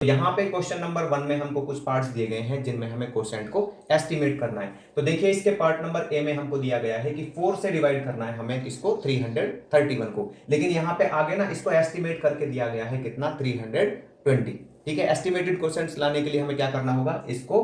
यहाँ पे question number 1 में हमको कुछ पार्ट्स दिए गए हैं जिनमें हमें कोसेंट को एस्टिमेट करना है। तो देखिए इसके पार्ट नंबर ए में हमको दिया गया है कि 4 से डिवाइड करना है हमें किसको 331 को, लेकिन यहाँ पे आगे ना इसको एस्टिमेट करके दिया गया है कितना 320। ठीक है, एस्टिमेटेड कोसेंट्स लाने के लिए हमें क्या करना होगा, इसको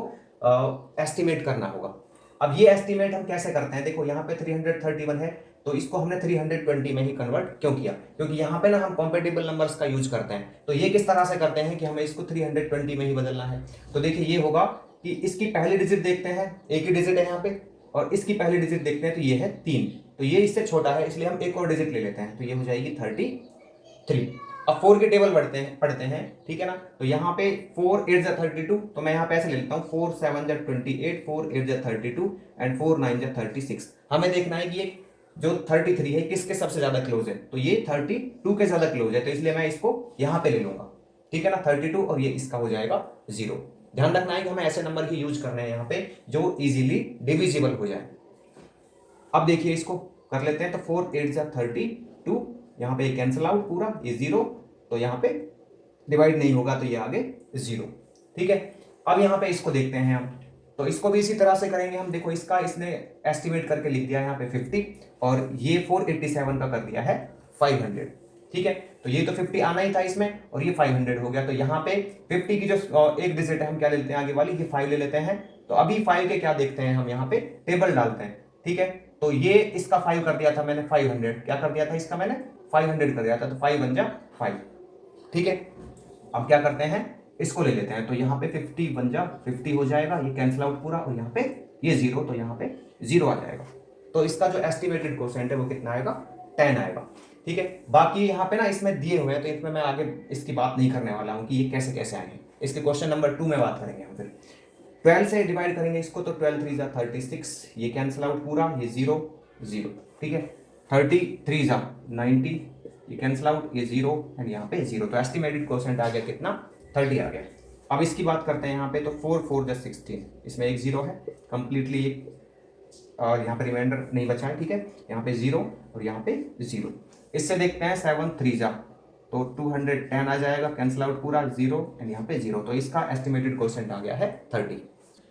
एस्टिमेट करना होगा। अब ये एस्टिमेट हम कैसे करते हैं, देखो यहाँ पे 331 है तो इसको हमने 320 में ही कन्वर्ट क्यों किया, क्योंकि यहाँ पे ना हम कॉम्पेटिबल नंबर्स का यूज करते हैं। तो ये किस तरह से करते हैं कि हमें इसको 320 में ही बदलना है। तो देखिए ये होगा कि इसकी पहली डिजिट देखते हैं, एक ही डिजिट है यहाँ पे, और इसकी पहली डिजिट देखते हैं तो ये है 3, तो ये इससे छोटा है इसलिए हम एक और डिजिट ले लेते हैं, तो ये हो जाएगी 33। अब 4 के टेबल पढ़ते हैं, ठीक है ना। तो यहाँ पे 4 8 जा 32, तो मैं यहाँ पे ऐसे ले लेता हूँ 4 7 जा 28, 4 8 जा 32 एंड 4 9 जा 36। हमें देखना है कि ये जो 33 है किसके सबसे ज्यादा क्लोज है, तो ये 32 के ज्यादा क्लोज है, तो इसलिए मैं इसको यहां पे ले लूंगा, ठीक है ना 32, और ये इसका हो जाएगा 0। ध्यान रखना है कि हमें ऐसे नंबर ही यूज करने हैं यहाँ पे जो इजीली डिविजिबल हो जाए। अब देखिए इसको कर लेते हैं, तो 4 8 जा 32, यहाँ पे कैंसिल आउट पूरा, ये 0, तो यहाँ पे डिवाइड नहीं होगा तो ये आगे 0। ठीक है, अब यहाँ पे इसको देखते हैं हम, तो इसको भी इसी तरह से करेंगे हम। देखो इसका इसने एस्टिमेट करके लिख दिया यहाँ पे 50, और ये 487 का कर दिया है 500। ठीक है, तो ये तो 50 आना ही था इसमें, और ये 500 हो गया। तो यहाँ पे 50 की जो एक डिजिट है हम क्या ले लेते हैं आगे वाली, ये 5 ले लेते हैं। तो अभी 5 के क्या देखते हैं हम, यहाँ पे टेबल डालते हैं। ठीक है, तो ये इसका 5 कर दिया था मैंने 500, क्या कर दिया था इसका मैंने 500 कर दिया था, तो 5 बन जा 5। ठीक है, अब क्या करते हैं इसको ले लेते हैं, तो यहाँ पे 50 बन जा 50 हो जाएगा, ये कैंसिल आउट पूरा, और यहाँ पे ये 0, तो यहाँ पे 0 आ जाएगा। तो इसका जो एस्टिमेटेड कोसेंट है वो कितना आएगा, 10 आएगा। ठीक है, बाकी यहाँ पे ना इसमें दिए हुए हैं, तो इसमें मैं आगे इसकी बात नहीं करने वाला हूँ कि ये कैसे कैसे आए हैं। इसके क्वेश्चन नंबर 2 में बात करेंगे हम। फिर 12 से डिवाइड करेंगे इसको, तो 12 3 जा 36, ये कैंसिल आउट पूरा, ये 0 0। ठीक है, 33 जा 90, ये कैंसिल आउट, ये 0 एंड यहाँ पे 0। तो एस्टिमेटेड कोसेंट आ गया कितना, 30 आ गया। अब इसकी बात करते हैं यहाँ पे, तो 4 4 जा 16, इसमें एक 0 है कंप्लीटली, और यहाँ पे रिमाइंडर नहीं बचा है। ठीक है, यहाँ पे 0 और यहाँ पे 0। इससे देखते हैं 7 3 जा, तो 210 आ जाएगा, कैंसिल आउट पूरा, 0 एंड यहाँ पे 0। तो इसका एस्टिमेटेड कोसेंट आ गया है 30।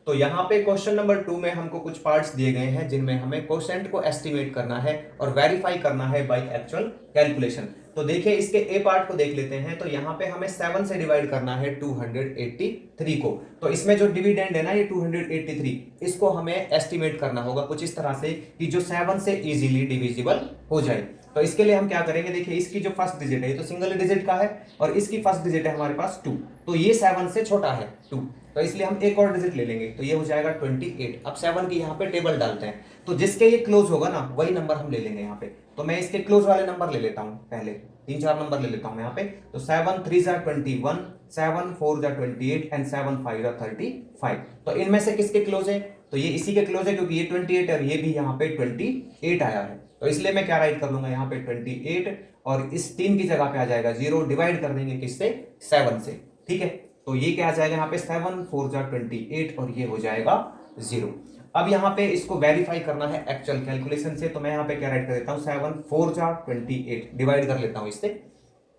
तो यहाँ पे क्वेश्चन नंबर 2 में हमको कुछ पार्ट्स दिए गए हैं जिनमें हमें कोसेंट को एस्टिमेट करना है और वेरीफाई करना है बाय एक्चुअल कैलकुलेशन। तो देखिए इसके ए पार्ट को देख लेते हैं। तो यहाँ पे हमें 7 से डिवाइड करना है 283 को। तो इसमें जो डिविडेंड है ना ये 283, इसको हमें एस्टिमेट करना होगा कुछ इस तरह से कि जो 7 से इजीली डिविजिबल हो जाए। तो इसके लिए हम क्या करेंगे, देखिए इसकी जो फर्स्ट डिजिट है ये तो सिंगल डिजिट का है, और इसकी फर्स्ट डिजिट है हमारे पास 2, तो ये 7 से छोटा है 2, तो इसलिए हम एक और डिजिट ले लेंगे, तो ये हो जाएगा 28। अब 7 की यहाँ पे टेबल डालते हैं, तो जिसके ये क्लोज होगा ना वही नंबर हम ले लेंगे यहाँ पे। तो मैं इसके क्लोज वाले नंबर ले लेता हूँ, पहले 3-4 नंबर ले लेता हूँ यहाँ पे। तो 7 3 जा 21, 7 4 जा 28 एंड 7 5 जा 35। तो इनमें से किसके क्लोज है, तो ये इसी के क्लोज है, क्योंकि ये 28 और ये भी यहाँ पे 28 आया है। तो इसलिए मैं क्या राइट कर लूंगा यहाँ पे 28, और इस 3 की जगह पे आ जाएगा 0, डिवाइड कर देंगे किससे, 7 से। ठीक है, तो ये क्या आ जाएगा यहाँ पे 7 4 जा 28, और ये हो जाएगा 0। अब यहाँ पे इसको वेरीफाई करना है एक्चुअल कैलकुलेशन से, तो मैं यहाँ पे क्या राइट कर देता हूँ 7 4 जा 28, डिवाइड कर लेता हूँ इससे,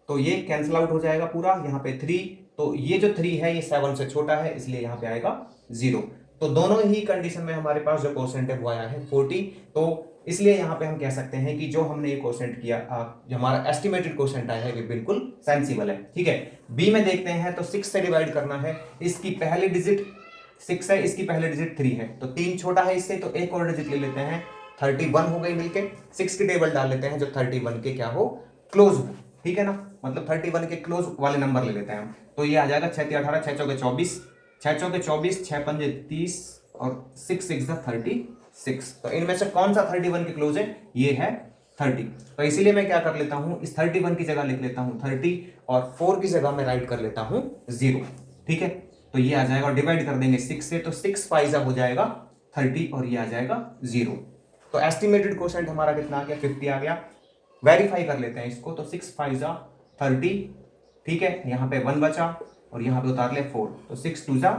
तो ये कैंसिल आउट हो जाएगा पूरा, यहाँ पे 3, तो ये जो 3 है ये 7 से छोटा है, इसलिए यहाँ पे आएगा 0। तो दोनों ही कंडीशन में हमारे पास जो कोसेंट है वो आया है 40। तो इसलिए यहाँ पे हम कह सकते हैं कि जो हमने ये कोसेंट किया, जो हमारा एस्टिमेटेड कोसेंट आया है वो बिल्कुल सेंसिबल है। ठीक है, बी में देखते हैं, तो 6 से डिवाइड करना है, इसकी पहली डिजिट 6 है, इसकी पहली डिजिट 3 है, तो 3 छोटा है इससे, तो एक और डिजिट ले लेते हैं, 31 हो गई मिलके। 6 की टेबल डाल लेते हैं जो 31 के क्या हो, क्लोज हो। ठीक है ना, मतलब 31 के क्लोज वाले नंबर ले लेते हैं हम। तो ये आ जाएगा 6 3 18, 6 चौके 24, 6 चौके 24, 6 पंजे 30, और 6 6 36। तो इनमें से कौन सा 31 के क्लोज है, ये है 30। तो इसीलिए मैं क्या कर लेता हूं, इस 31 की जगह लिख लेता हूं 30, और 4 की जगह मैं राइट कर लेता हूं 0। ठीक है, तो ये आ जाएगा, डिवाइड कर देंगे 6 से, तो 6 5 हो जाएगा 30, और ये आ जाएगा 0। तो एस्टिमेटेड कोसेंट हमारा कितना आ गया, 50 आ गया। वेरीफाई कर लेते हैं इसको, तो 6 5 30। ठीक है, यहाँ पे 1 बचा, और यहाँ पे उतार ले 4, तो 6 2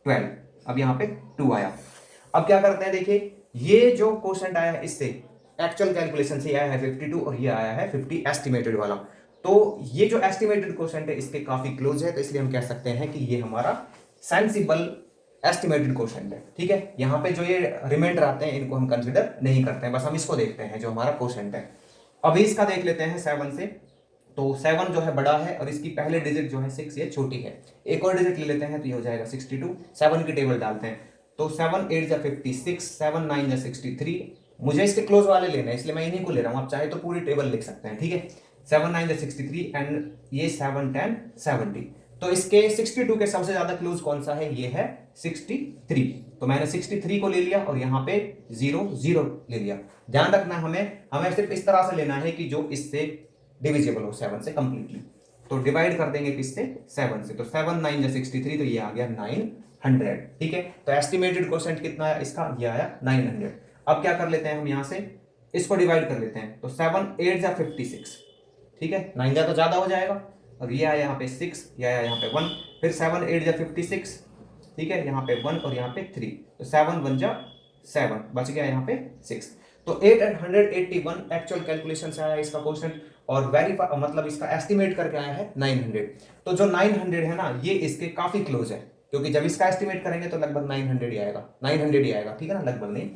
12। अब यहाँ पे 2 आया। अब क्या करते हैं, देखिए ये जो क्वेश्चन आया है इससे एक्चुअल कैलकुलेशन से आया है 52, और ये आया है 50 एस्टिमेटेड वाला। तो ये जो एस्टिमेटेड क्वोशेंट है इसके काफी क्लोज है, तो इसलिए हम कह सकते हैं कि ये हमारा सेंसिबल एस्टिमेटेड क्वोशेंट है। ठीक है, यहाँ पे जो ये रिमाइंडर आते हैं इनको हम कंसिडर नहीं करते हैं, बस हम इसको देखते हैं जो हमारा क्वोशेंट है। अभी इसका देख लेते हैं 7 से। तो 7 जो है बड़ा है और इसकी पहले डिजिट जो है 6 ये छोटी है। एक और डिजिट ले लेते हैं तो ये हो जाएगा 62। 7 की टेबल डालते हैं तो 7 8 जा 56, 7 9 जा 63। मुझे इसके क्लोज वाले लेना है इसलिए मैं इन्हीं को ले रहा हूँ, आप चाहे तो पूरी टेबल लिख सकते हैं। ठीक है, 7 9 जा 63 एंड ये 7 10 70। तो इसके 62 के सबसे ज्यादा क्लोज कौन सा है, ये है 63। तो मैंने 63 को ले लिया और यहाँ पे 0 0 ले लिया। ध्यान रखना हमें सिर्फ इस तरह से लेना है कि जो इससे डिविजिबल हो 7 से कंप्लीटली। तो डिवाइड कर देंगे किससे, 7 से। तो 7 9 जा 63, तो ये आ गया 900। ठीक है, तो एस्टिमेटेड क्वोशेंट कितना आया इसका, ये आया 900। अब क्या कर लेते हैं हम यहाँ से, इसको डिवाइड कर लेते हैं। तो 7 8 जा 56। ठीक है, 9 जा तो ज्यादा हो जाएगा और ये आया यहाँ पे 6, ये आया यहाँ पे 1, फिर 7 8 जा 56। ठीक है, यहाँ पे 1 और यहाँ पे 3, तो 7 1 जा 7, बच गया यहाँ पे 6। तो 881 एक्चुअल कैलकुलेशन से आया इसका क्वोशेंट और वेरीफाई मतलब इसका एस्टिमेट करके आया है 900। तो जो 900 है ना ये इसके काफी क्लोज है, क्योंकि जब इसका एस्टिमेट करेंगे तो लगभग 900 ही आएगा, 900 ही आएगा। ठीक है ना, लगभग नहीं।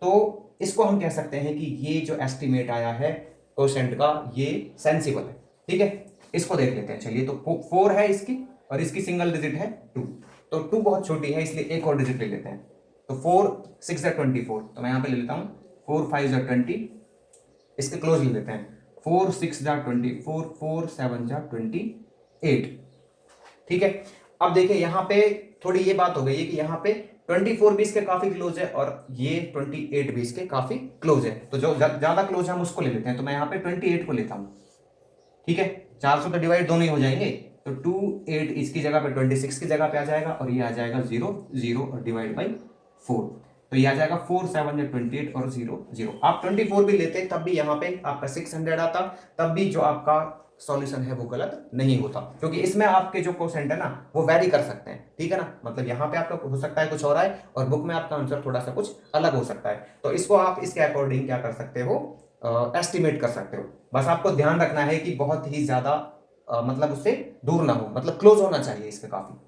तो इसको हम कह सकते हैं कि ये जो एस्टिमेट आया है क्वोशेंट का ये सेंसिबल है। ठीक है, इसको देख लेते हैं। चलिए, तो 4 है इसकी और इसकी सिंगल डिजिट है 2। तो 2 बहुत छोटी है इसलिए एक और डिजिट ले लेते हैं। तो 4 6 जा 24, तो मैं यहाँ पे ले लेता हूँ 4 5 जा 20। इसके क्लोज ले लेते हैं। 4 6 जा 24, 4 7 जा 28। ठीक है, अब देखिए यहाँ पे थोड़ी ये बात हो गई है कि यहाँ पे 24 भी इसके काफी क्लोज है और ये 28 भी इसके काफी क्लोज है। तो जो ज्यादा क्लोज है हम उसको ले लेते हैं। तो मैं यहाँ पे 28 को लेता हूँ। ठीक है, 400 तो डिवाइड दोनों ही हो जाएंगे, तो 2 8 इसकी जगह पे 26 की जगह पे आ जाएगा और ये आ जाएगा 0 0 और डिवाइड बाई 4। तो ये आ जाएगा 4 7 या 28 और 0 0। आप 24 भी लेते तब भी यहाँ पे आपका 600 आता, तब भी जो आपका सॉल्यूशन है वो गलत नहीं होता, क्योंकि इसमें आपके जो क्वोशेंट है ना वो वेरी कर सकते हैं। ठीक है ना, मतलब यहाँ पे आपका हो सकता है कुछ और आए और बुक में आपका आंसर थोड़ा सा कुछ अलग हो सकता है। तो इसको आप इसके अकॉर्डिंग क्या कर सकते हो, एस्टिमेट कर सकते हो। बस आपको ध्यान रखना है कि बहुत ही ज्यादा मतलब उससे दूर ना हो, मतलब क्लोज होना चाहिए इसके काफी।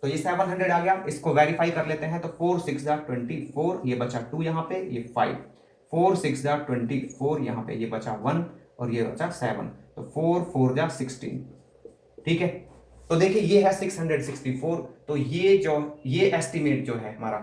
तो ये 700 आ गया, इसको वेरीफाई कर लेते हैं। तो 4 6 जा 24, ये बचा 2 यहाँ पे, ये 5, 4 6 जा 24, यहाँ पे ये बचा 1 और ये बचा 7, तो 4 4 जा 16। ठीक है, तो देखिए ये है 664। तो ये एस्टिमेट जो है हमारा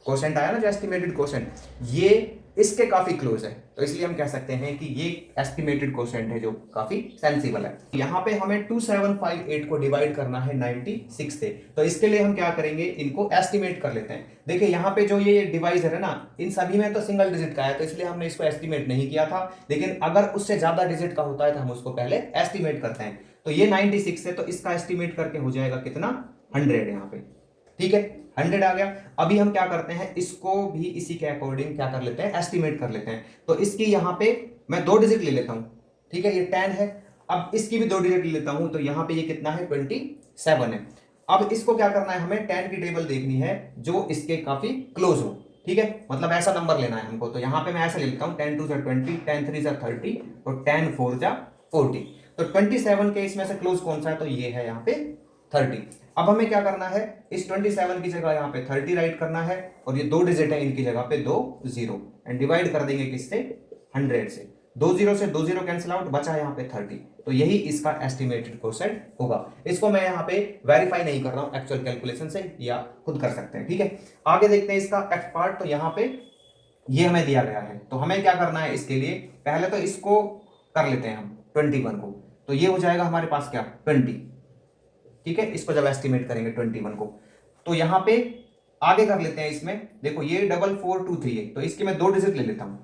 क्वोशेंट आया ना, जो एस्टिमेटेड क्वोशेंट, ये इसके काफी क्लोज है। तो इसलिए हम कह सकते हैं कि ये एस्टिमेटेड क्वोशेंट है जो काफी सेंसिबल है। यहाँ पे हमें 2758 को डिवाइड करना है 96 से। तो इसके लिए हम क्या करेंगे, इनको एस्टिमेट कर लेते हैं। देखिए यहाँ पे जो ये डिवाइजर है ना, इन सभी में तो सिंगल डिजिट का है, तो इसलिए हमने इसको एस्टिमेट नहीं किया था। लेकिन अगर उससे ज्यादा डिजिट का होता है तो हम उसको पहले एस्टिमेट करते हैं। तो ये 96 है, तो इसका एस्टिमेट करके हो जाएगा कितना, 100 यहाँ पे। ठीक है, 100 आ गया। अभी हम क्या करते हैं, इसको भी इसी के अकॉर्डिंग क्या कर लेते हैं, एस्टिमेट कर लेते हैं। तो इसकी यहाँ पे मैं 2 डिजिट ले लेता हूं। ठीक है, ये 10 है। अब इसकी भी 2 डिजिट ले लेता हूं, तो यहाँ पे ये कितना है, 27 है। अब इसको क्या करना है, हमें 10 की टेबल देखनी है जो इसके काफी क्लोज हो। ठीक है, मतलब ऐसा नंबर लेना है हमको। तो यहाँ पे मैं ऐसा ले लेता हूँ 10 2 जा 20, 10 3 जा 30 और 10 4 जा 40। तो 27 के इसमें से क्लोज कौन सा है, तो ये है यहाँ पे 30। अब हमें क्या करना है, इस 27 की जगह यहाँ पे 30 राइट करना है और ये 2 डिजिट है, इनकी जगह पे 2 0 एंड डिवाइड कर देंगे किससे, 100 से। 2 0 से 2 0 कैंसिल आउट, बचा यहाँ पे 30। तो यही इसका एस्टिमेटेड क्वोशेंट होगा। इसको मैं यहाँ पे वेरीफाई नहीं कर रहा हूँ एक्चुअल कैलकुलेशन से, या खुद कर सकते हैं। ठीक है, आगे देखते हैं इसका एक्ट पार्ट। तो यहाँ पे ये हमें दिया गया है, तो हमें क्या करना है, इसके लिए पहले तो इसको कर लेते हैं हम 21 को। तो ये हो जाएगा हमारे पास क्या, 20। ठीक है, इसको जब एस्टिमेट करेंगे 21 को, तो यहां पे आगे कर लेते हैं। इसमें देखो ये 4423 है, तो इसके मैं 2 डिजिट ले लेता हूं।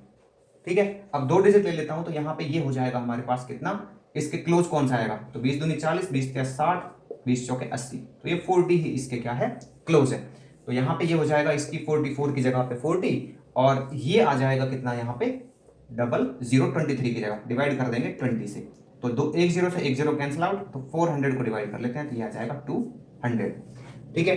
ठीक है, अब 2 डिजिट ले लेता हूं, तो यहां पे ये हो जाएगा हमारे पास कितना, इसके क्लोज कौन सा आएगा, तो 20 दूनी 40, 20 के 60, 20 चौके 80। तो ये 40 ही इसके क्या है, क्लोज है। तो यहां पे ये हो जाएगा इसकी 44 की जगह पे 40 और ये आ जाएगा कितना, यहाँ पे 0023 की जगह डिवाइड कर देंगे 20 से। तो 1 0 से 1 0 कैंसिल आउट, तो 400 को डिवाइड कर लेते हैं, तो ये आ जाएगा 200। ठीक है,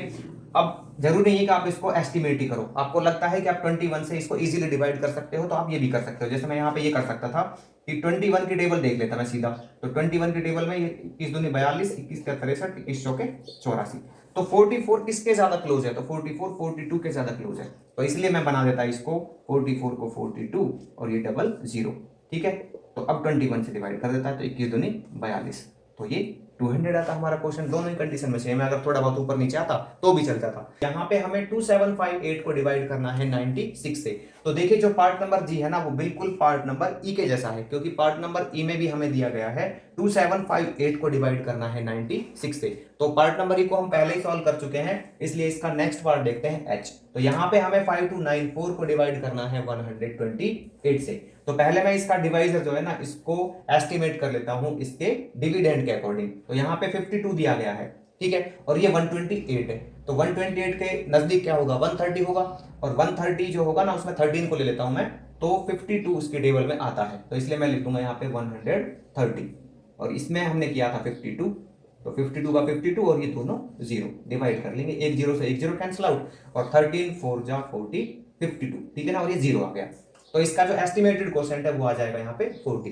अब जरूरी नहीं है कि आप इसको एस्टिमेट ही करो, आपको लगता है कि आप 21 से इसको इजीली डिवाइड कर सकते हो तो आप ये भी कर सकते हो। जैसे मैं यहाँ पे ये कर सकता था कि 21 की टेबल देख लेता मैं सीधा, तो 21 की टेबल में ये 21 दूनी 42, 21 का 63, 21 चौके 84, तो 44 किसके ज्यादा क्लोज है, तो 44 42 के ज्यादा क्लोज है, तो इसलिए मैं बना देता इसको 44 को 42 और ये डबल 0, ठीक है। तो अब 21 से डिवाइड कर देता है, तो 21 दूनी 42, तो ये 200 आता हमारा क्वेश्चन। दोनों ही कंडीशन में सेम है, अगर थोड़ा बहुत ऊपर नीचे आता तो भी चल जाता। यहाँ पे हमें 2758 को डिवाइड करना है 96 से, तो देखिए जो पार्ट नंबर जी है ना वो बिल्कुल पार्ट नंबर ई के जैसा है, क्योंकि पार्ट नंबर ई में भी हमें दिया गया है 2758 को डिवाइड करना है 96 से, तो पार्ट नंबर ई को हम पहले ही सॉल्व कर चुके हैं, इसलिए इसका नेक्स्ट पार्ट देखते हैं एच। तो यहाँ पे हमें 5294 को डिवाइड करना है 128 से, तो पहले मैं इसका डिवाइजर जो है ना इसको एस्टिमेट कर लेता हूं इसके डिविडेंड के अकॉर्डिंग। तो यहाँ पे 52 दिया गया है, ठीक है, और ये 128 है, तो 128 के नजदीक क्या होगा 130 होगा, और 130 जो होगा ना उसमें 13 को ले लेता हूं मैं, तो 52 उसके टेबल में आता है, तो इसलिए मैं लिख दूंगा यहाँ पे 130, और इसमें हमने किया था 52, तो 52 का 52 और ये दोनों जीरो डिवाइड कर लेंगे, एक जीरो से एक जीरो कैंसिल आउट, और 13 4 जा 40 52, ठीक है ना, और ये जीरो आ गया, तो इसका जो एस्टिमेटेड क्वोशंट है वो आ जाएगा यहाँ पे 40।